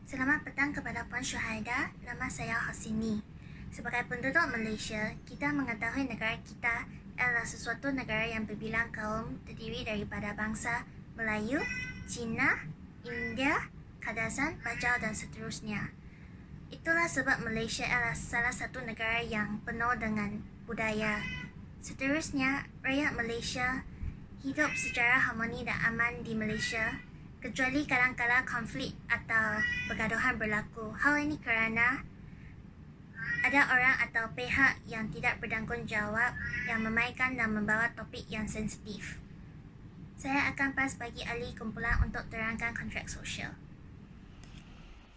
Selamat petang kepada Puan Syuhaida, nama saya Hasini. Sebagai penduduk Malaysia, kita mengetahui negara kita adalah sesuatu negara yang berbilang kaum terdiri daripada bangsa Melayu, Cina, India, Kadazan, Bajau dan seterusnya. Itulah sebab Malaysia adalah salah satu negara yang penuh dengan budaya. Seterusnya, rakyat Malaysia hidup secara harmoni dan aman di Malaysia, kecuali kadang-kala konflik atau pergaduhan berlaku. Hal ini kerana ada orang atau pihak yang tidak bertanggungjawab yang memainkan dan membawa topik yang sensitif. Saya akan pas bagi ahli kumpulan untuk terangkan kontrak sosial.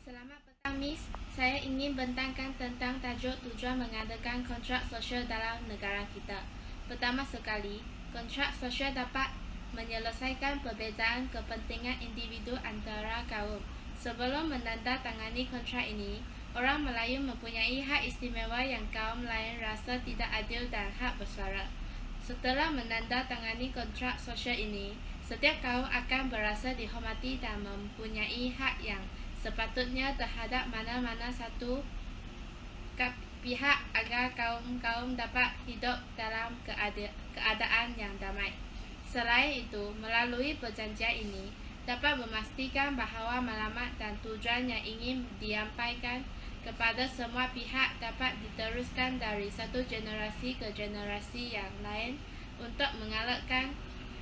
Selamat petang, Miss. Saya ingin bentangkan tentang tajuk tujuan mengadakan kontrak sosial dalam negara kita. Pertama sekali, kontrak sosial dapat menyelesaikan perbezaan kepentingan individu antara kaum. Sebelum menandatangani kontrak ini, orang Melayu mempunyai hak istimewa yang kaum lain rasa tidak adil dan hak bersuara. Setelah menandatangani kontrak sosial ini, setiap kaum akan berasa dihormati dan mempunyai hak yang sepatutnya terhadap mana-mana satu pihak agar kaum-kaum dapat hidup dalam keadaan yang damai. Selain itu, melalui perjanjian ini dapat memastikan bahawa maklumat dan tujuan yang ingin disampaikan kepada semua pihak dapat diteruskan dari satu generasi ke generasi yang lain untuk mengelakkan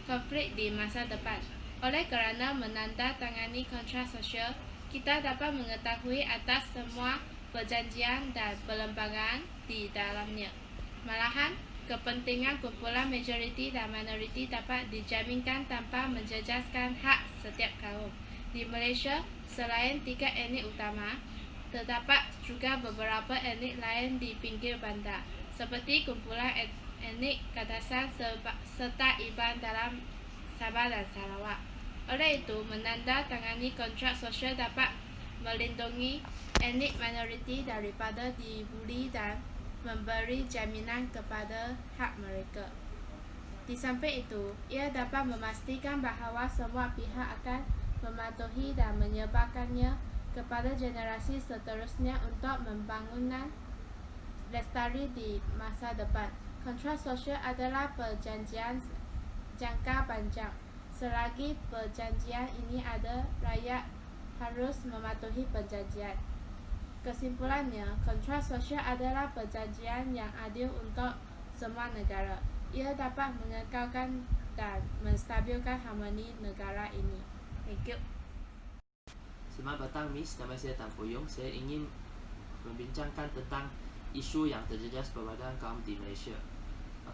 konflik di masa depan. Oleh kerana menandatangani kontrak sosial, kita dapat mengetahui atas semua perjanjian dan perlembagaan di dalamnya. Malahan, kepentingan kumpulan majoriti dan minoriti dapat dijaminkan tanpa menjejaskan hak setiap kaum. Di Malaysia, selain 3 etnik utama, terdapat juga beberapa etnik lain di pinggir bandar, seperti kumpulan etnik Kadazan serta Iban dalam Sabah dan Sarawak. Oleh itu, menandatangani kontrak sosial dapat melindungi etnik minoriti daripada dibuli dan memberi jaminan kepada hak mereka. Di samping itu, ia dapat memastikan bahawa semua pihak akan mematuhi dan menyebarkannya kepada generasi seterusnya untuk pembangunan lestari di masa depan. Kontrak sosial adalah perjanjian jangka panjang. Selagi perjanjian ini ada, rakyat harus mematuhi perjanjian. Kesimpulannya, kontrak sosial adalah perjanjian yang adil untuk semua negara. Ia dapat mengekalkan dan menstabilkan harmoni negara ini. Thank you. Selamat petang, Miss. Nama saya Tan Poyong. Saya ingin membincangkan tentang isu yang terjejas perbadahan kaum di Malaysia.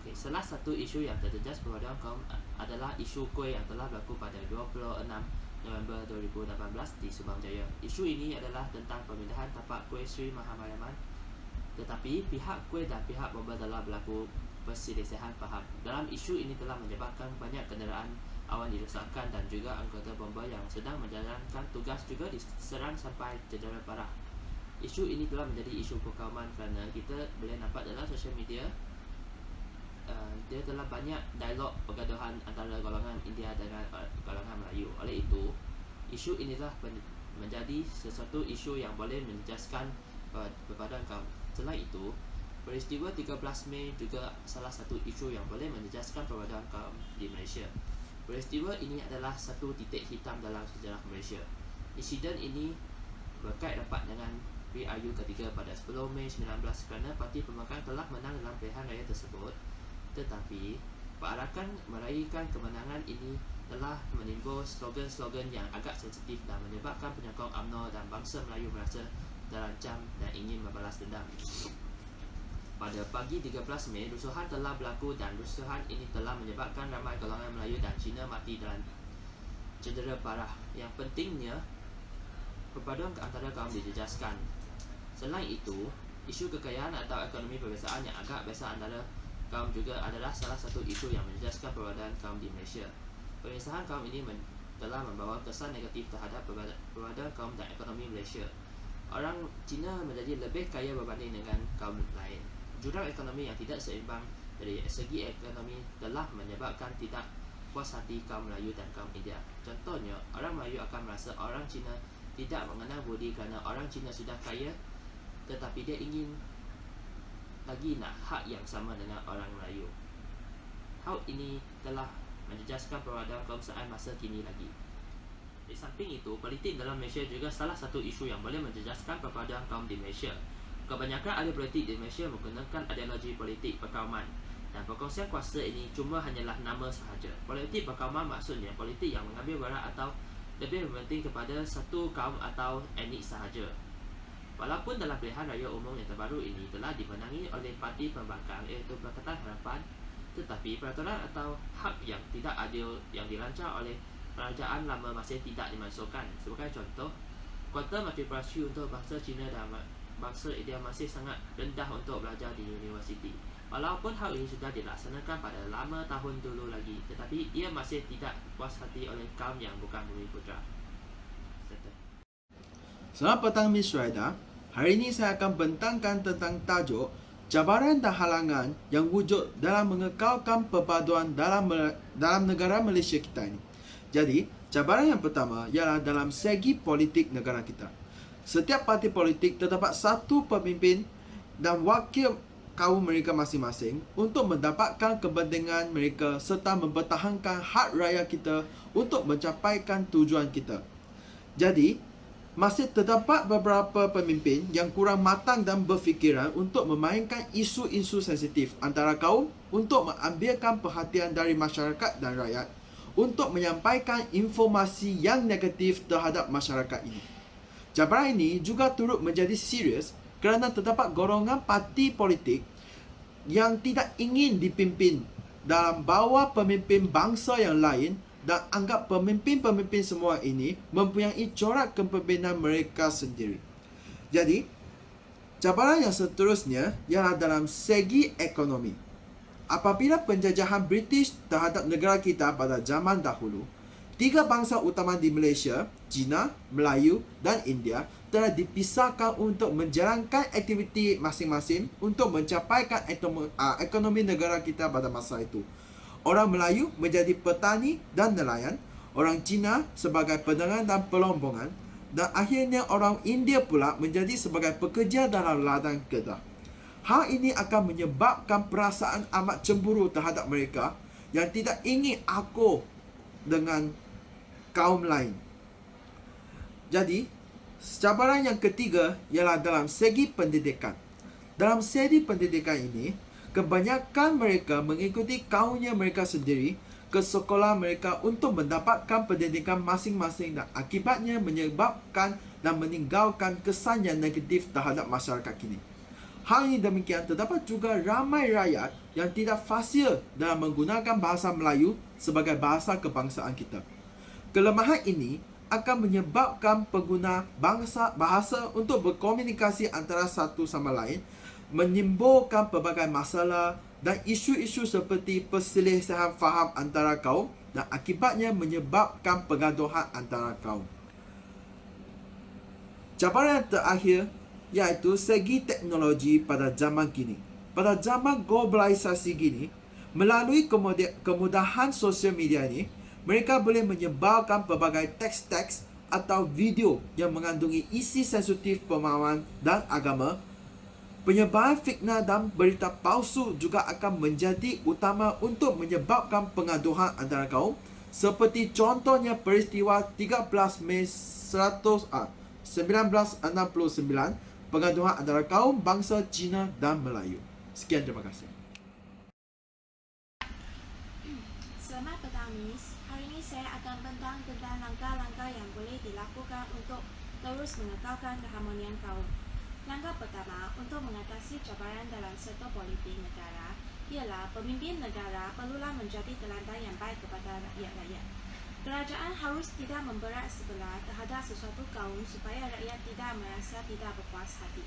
Okey, salah satu isu yang terjejas perbadahan kaum adalah isu kuih yang telah berlaku pada 26 November 2018 di Subang Jaya. Isu ini adalah tentang pemindahan tapak kuih Sri Mahamariamman. Tetapi pihak kuih dan pihak bomba telah berlaku perselisihan faham. Dalam isu ini telah menyebabkan banyak kenderaan awan dirosakkan dan juga anggota bomba yang sedang menjalankan tugas juga diserang sampai cedera parah. Isu ini telah menjadi isu kekauman kerana kita boleh nampak dalam sosial media dia telah banyak dialog pergaduhan antara golongan India dengan golongan Melayu. Oleh itu, isu inilah menjadi sesuatu isu yang boleh menjejaskan perbadahan kaum. Selain itu, peristiwa 13 Mei juga salah satu isu yang boleh menjejaskan perbadahan kaum di Malaysia. Peristiwa ini adalah satu titik hitam dalam sejarah Malaysia. Insiden ini berkait rapat dengan PRU ketiga pada 10 Mei 19 kerana parti pembangkang telah menang dalam pilihan raya tersebut. Tetapi, perarakan meraihkan kemenangan ini telah menimbul slogan-slogan yang agak sensitif dan menyebabkan penyokong UMNO dan bangsa Melayu merasa terancam dan ingin membalas dendam. Pada pagi 13 Mei, rusuhan telah berlaku dan rusuhan ini telah menyebabkan ramai golongan Melayu dan Cina mati dan cedera parah. Yang pentingnya, perpaduan antara kaum dijejaskan. Selain itu, isu kekayaan atau ekonomi perbezaan yang agak besar antara kaum juga adalah salah satu isu yang menjejaskan perbadahan kaum di Malaysia. Pemisahan kaum ini telah membawa kesan negatif terhadap perbadahan kaum dan ekonomi Malaysia. Orang Cina menjadi lebih kaya berbanding dengan kaum lain. Jurang ekonomi yang tidak seimbang dari segi ekonomi telah menyebabkan tidak puas hati kaum Melayu dan kaum India. Contohnya, orang Melayu akan merasa orang Cina tidak mengenal budi kerana orang Cina sudah kaya, tetapi dia ingin lagi nak hak yang sama dengan orang Melayu. Hal ini telah menjejaskan perbadalan kebangsaan masa kini lagi. Di samping itu, politik dalam Malaysia juga salah satu isu yang boleh menjejaskan perbadalan kaum di Malaysia. Kebanyakan ahli politik di Malaysia menggunakan ideologi politik perkauman, dan perkongsian kuasa ini cuma hanyalah nama sahaja. Politik perkauman maksudnya politik yang mengambil berat atau lebih mementing kepada satu kaum atau etnik sahaja. Walaupun dalam pilihan raya umum yang terbaru ini telah dimenangi oleh parti pembangkang iaitu Pakatan Harapan, tetapi peraturan atau hak yang tidak adil yang dirancang oleh kerajaan lama masih tidak dimasukkan. Sebagai contoh, kuota matrikulasi untuk bangsa Cina dan bangsa India masih sangat rendah untuk belajar di universiti. Walaupun hal ini sudah dilaksanakan pada lama tahun dulu lagi, tetapi ia masih tidak puas hati oleh kaum yang bukan Bumiputera. Selamat petang Miss Raida. Hari ini saya akan bentangkan tentang tajuk cabaran dan halangan yang wujud dalam mengekalkan perpaduan dalam negara Malaysia kita ini. Jadi, cabaran yang pertama ialah dalam segi politik negara kita. Setiap parti politik terdapat satu pemimpin dan wakil kaum mereka masing-masing untuk mendapatkan kepentingan mereka serta mempertahankan hak raya kita untuk mencapaikan tujuan kita. Jadi, masih terdapat beberapa pemimpin yang kurang matang dan berfikiran untuk memainkan isu-isu sensitif antara kaum untuk mengambilkan perhatian dari masyarakat dan rakyat untuk menyampaikan informasi yang negatif terhadap masyarakat ini. Cabaran ini juga turut menjadi serius kerana terdapat golongan parti politik yang tidak ingin dipimpin dalam bawah pemimpin bangsa yang lain dan anggap pemimpin-pemimpin semua ini mempunyai corak kepimpinan mereka sendiri. Jadi, cabaran yang seterusnya ialah dalam segi ekonomi. Apabila penjajahan British terhadap negara kita pada zaman dahulu, tiga bangsa utama di Malaysia, Cina, Melayu dan India telah dipisahkan untuk menjalankan aktiviti masing-masing untuk mencapaikan ekonomi negara kita pada masa itu. Orang Melayu menjadi petani dan nelayan, orang Cina sebagai pedagang dan pelombongan, dan akhirnya orang India pula menjadi sebagai pekerja dalam ladang kedah. Hal ini akan menyebabkan perasaan amat cemburu terhadap mereka yang tidak ingin akur dengan kaum lain. Jadi, cabaran yang ketiga ialah dalam segi pendidikan. Dalam segi pendidikan ini, kebanyakan mereka mengikuti kaumnya mereka sendiri ke sekolah mereka untuk mendapatkan pendidikan masing-masing dan akibatnya menyebabkan dan meninggalkan kesan yang negatif terhadap masyarakat kini. Hal ini demikian, terdapat juga ramai rakyat yang tidak fasih dalam menggunakan bahasa Melayu sebagai bahasa kebangsaan kita. Kelemahan ini akan menyebabkan pengguna bahasa untuk berkomunikasi antara satu sama lain, menimbulkan pelbagai masalah dan isu-isu seperti perselisihan faham antara kaum dan akibatnya menyebabkan pergaduhan antara kaum. Cabaran yang terakhir iaitu segi teknologi pada zaman kini. Pada zaman globalisasi kini, melalui kemudahan sosial media ini, mereka boleh menyebarkan pelbagai teks-teks atau video yang mengandungi isi sensitif pemahaman dan agama. Penyebaran fitnah dan berita palsu juga akan menjadi utama untuk menyebabkan pengaduhan antara kaum, seperti contohnya peristiwa 13 Mei 1969, pengaduhan antara kaum bangsa Cina dan Melayu. Sekian, terima kasih. Selamat petang, Miss. Hari ini saya akan bentang tentang langkah-langkah yang boleh dilakukan untuk terus mengekalkan keharmonian kaum. Langkah pertama untuk mengatasi cabaran dalam sektor politik negara ialah pemimpin negara perlulah menjadi teladan yang baik kepada rakyat-rakyat. Kerajaan harus tidak memberat sebelah terhadap sesuatu kaum supaya rakyat tidak merasa tidak berpuas hati.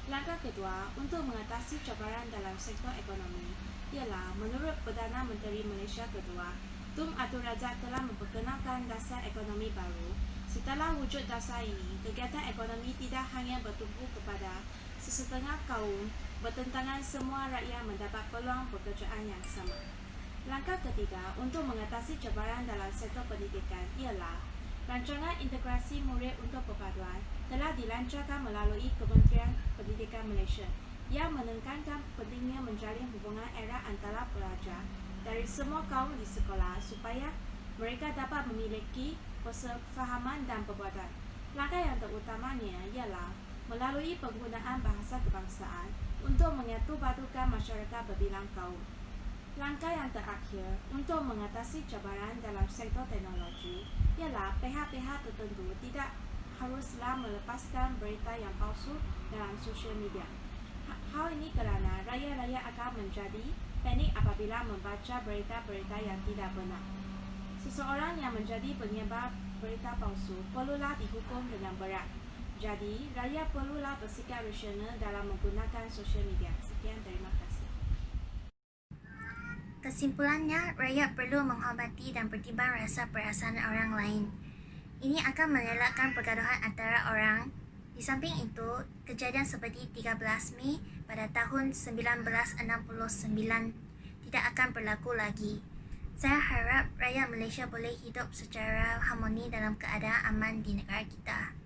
Langkah kedua untuk mengatasi cabaran dalam sektor ekonomi ialah menurut Perdana Menteri Malaysia kedua, Tun Abdul Razak telah memperkenalkan dasar ekonomi baru. Setelah wujud dasar ini, kegiatan ekonomi tidak hanya bertumpu kepada sesetengah kaum, bertentangan semua rakyat mendapat peluang pekerjaan yang sama. Langkah ketiga untuk mengatasi cabaran dalam sektor pendidikan ialah Rancangan Integrasi Murid untuk Perpaduan telah dilancarkan melalui Kementerian Pendidikan Malaysia yang menekankan pentingnya menjalin hubungan erat antara pelajar dari semua kaum di sekolah supaya mereka dapat memiliki kesefahaman dan perbuatan. Langkah yang terutamanya ialah melalui penggunaan bahasa kebangsaan untuk menyatupadukan masyarakat berbilang kaum. Langkah yang terakhir untuk mengatasi cabaran dalam sektor teknologi ialah pihak-pihak tertentu tidak haruslah melepaskan berita yang palsu dalam sosial media. Hal ini kerana rakyat-rakyat akan menjadi panik apabila membaca berita-berita yang tidak benar. Seseorang yang menjadi penyebar berita palsu perlulah dihukum dengan berat. Jadi, rakyat perlulah bersikap rasional dalam menggunakan sosial media. Sekian, terima kasih. Kesimpulannya, rakyat perlu menghormati dan bertimbang rasa perasaan orang lain. Ini akan mengelakkan pergaduhan antara orang. Di samping itu, kejadian seperti 13 Mei pada tahun 1969 tidak akan berlaku lagi. Saya harap rakyat Malaysia boleh hidup secara harmoni dalam keadaan aman di negara kita.